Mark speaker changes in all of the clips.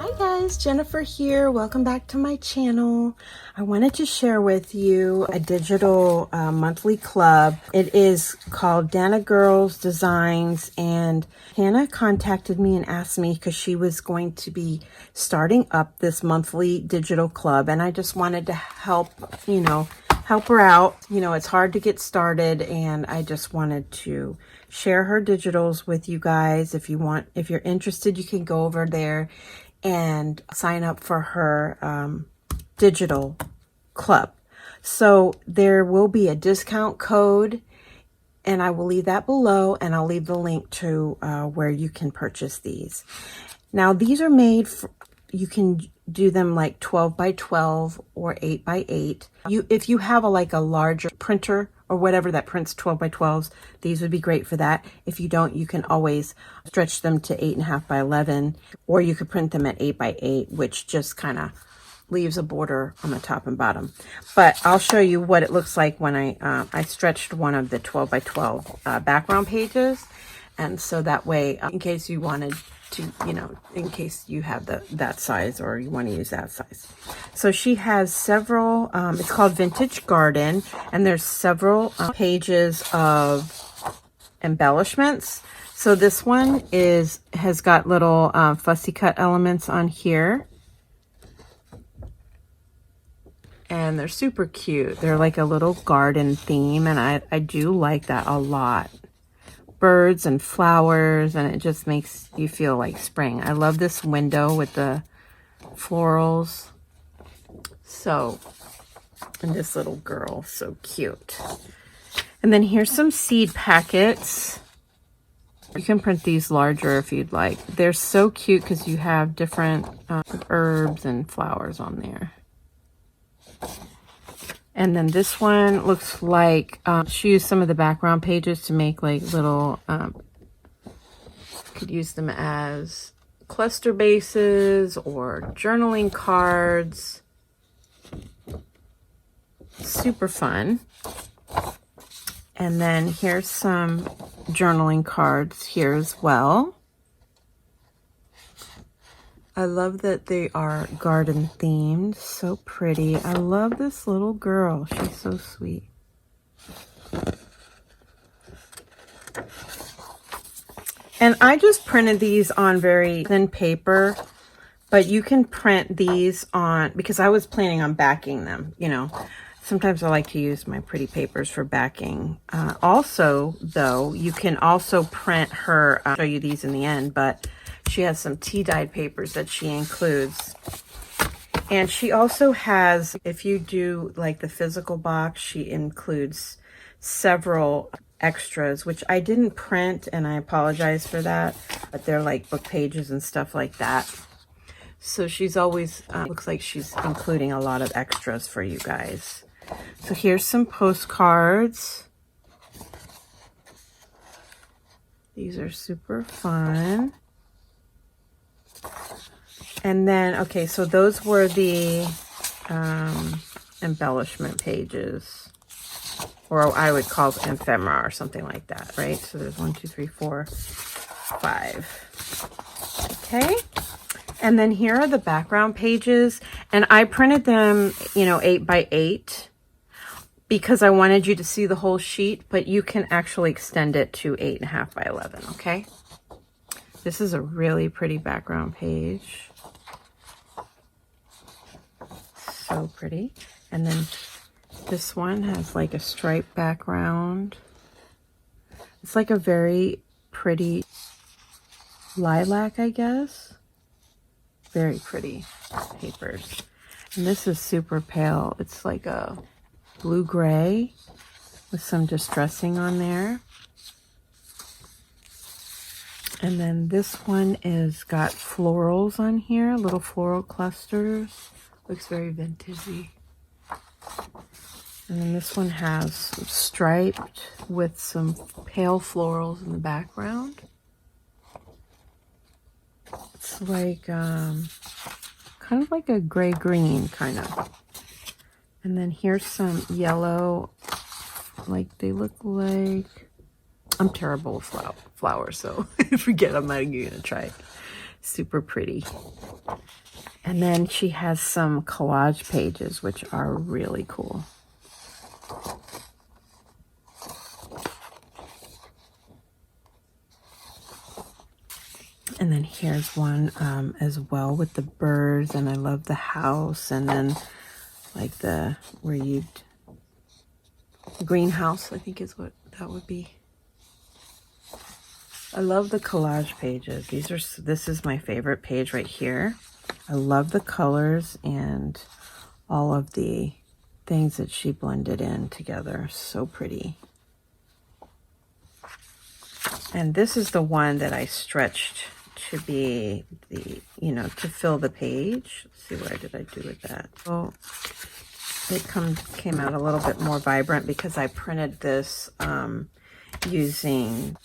Speaker 1: Hi guys, Jennifer here. Welcome back to my channel. I wanted to share with you a digital monthly club. It is called DannaGirlsDesigns, and Hannah contacted me and asked me because she was going to be starting up this monthly digital club, and I just wanted to help her out. It's hard to get started, and I just wanted to share her digitals with you guys. If you're interested, you can go over there and sign up for her digital club. So there will be a discount code, and I will leave that below, and I'll leave the link to where you can purchase these. Now these are made for, you can do them like 12 by 12 or 8 by 8. If you have a larger printer or whatever that prints 12 by 12s, these would be great for that. If you don't, you can always stretch them to 8.5 by 11, or you could print them at 8 by 8, which just kind of leaves a border on the top and bottom. But I'll show you what it looks like when I stretched one of the 12 by 12 background pages. And so that way, in case you wanted to, in case you have that size or you want to use that size. So she has several, it's called Vintage Garden, and there's several pages of embellishments. So this one has got little fussy cut elements on here. And they're super cute. They're like a little garden theme, and I do like that a lot. Birds and flowers, and it just makes you feel like spring. I love this window with the florals. So, and this little girl, so cute. And then here's some seed packets. You can print these larger if you'd like. They're so cute because you have different herbs and flowers on there. And then this one looks like she used some of the background pages to make like little, could use them as cluster bases or journaling cards. Super fun. And then here's some journaling cards here as well. I love that they are garden themed. So pretty. I love this little girl. She's so sweet. And I just printed these on very thin paper, but you can print these on, because I was planning on backing them, Sometimes I like to use my pretty papers for backing. Also, though, you can also print her, I'll show you these in the end, but she has some tea-dyed papers that she includes. And she also has, if you do like the physical box, she includes several extras, which I didn't print, and I apologize for that, but they're like book pages and stuff like that. So she's always, looks like she's including a lot of extras for you guys. So here's some postcards. These are super fun. And then, okay, so those were the embellishment pages, or I would call it ephemera or something like that, right? So there's 1, 2, 3, 4, 5. Okay. And then here are the background pages, and I printed them, 8 by 8 because I wanted you to see the whole sheet, but you can actually extend it to 8.5 by 11, okay? This is a really pretty background page. So pretty. And then this one has like a striped background. It's like a very pretty lilac, I guess. Very pretty papers. And this is super pale. It's like a blue-gray with some distressing on there. And then this one is got florals on here, little floral clusters. Looks very vintagey. And then this one has striped with some pale florals in the background. It's like kind of like a gray-green kind of. And then here's some yellow, like they look like, I'm terrible with flowers, so forget, I'm not even gonna try it. Super pretty. And then she has some collage pages, which are really cool. And then here's one as well with the birds, and I love the house, and then like the greenhouse, I think is what that would be. I love the collage pages. This is my favorite page right here. I love the colors and all of the things that she blended in together. So pretty. And this is the one that I stretched to be the, to fill the page. Let's see, where did I do with that? Oh, it came out a little bit more vibrant because I printed this using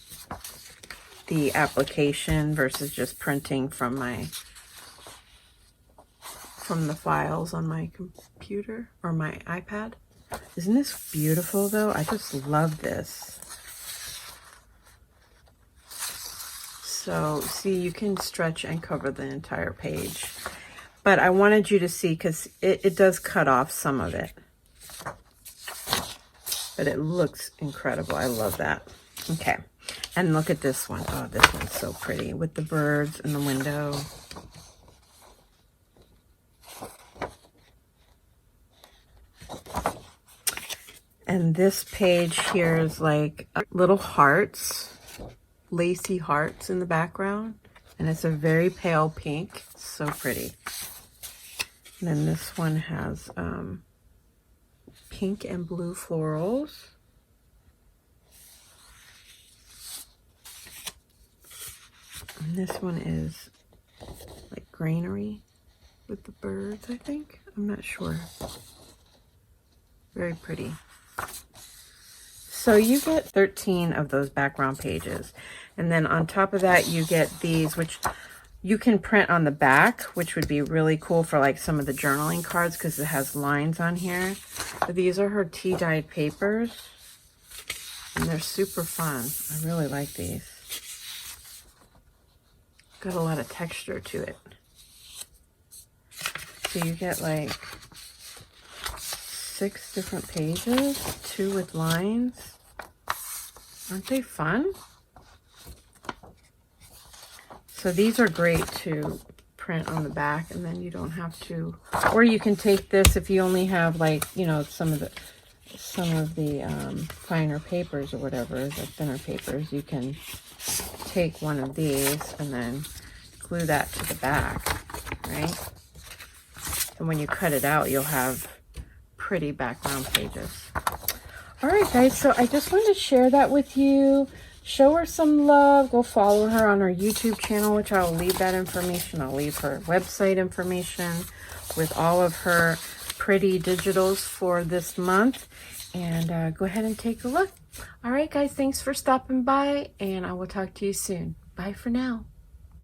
Speaker 1: the application versus just printing from the files on my computer or my iPad. Isn't this beautiful though? I just love this. So see, you can stretch and cover the entire page, but I wanted you to see because it does cut off some of it, but it looks incredible. I love that. Okay, and look at this one. Oh, this one's so pretty with the birds in the window. And this page here is like little hearts, lacy hearts in the background, and it's a very pale pink. So pretty. And then this one has pink and blue florals. And this one is like granary with the birds, I think. I'm not sure. Very pretty. So you get 13 of those background pages. And then on top of that, you get these, which you can print on the back, which would be really cool for like some of the journaling cards because it has lines on here. But these are her tea-dyed papers. And they're super fun. I really like these. Got a lot of texture to it. So you get like 6 different pages, 2 with lines. Aren't they fun? So these are great to print on the back, and then you don't have to, or you can take this if you only have like, some of the finer papers or whatever, the thinner papers, you can take one of these and then glue that to the back, right? And when you cut it out, you'll have pretty background pages. All right, guys, so I just wanted to share that with you. Show her some love. Go follow her on her YouTube channel, which I'll leave that information. I'll leave her website information with all of her pretty digitals for this month. And go ahead and take a look. All right, guys, thanks for stopping by, and I will talk to you soon. Bye for now.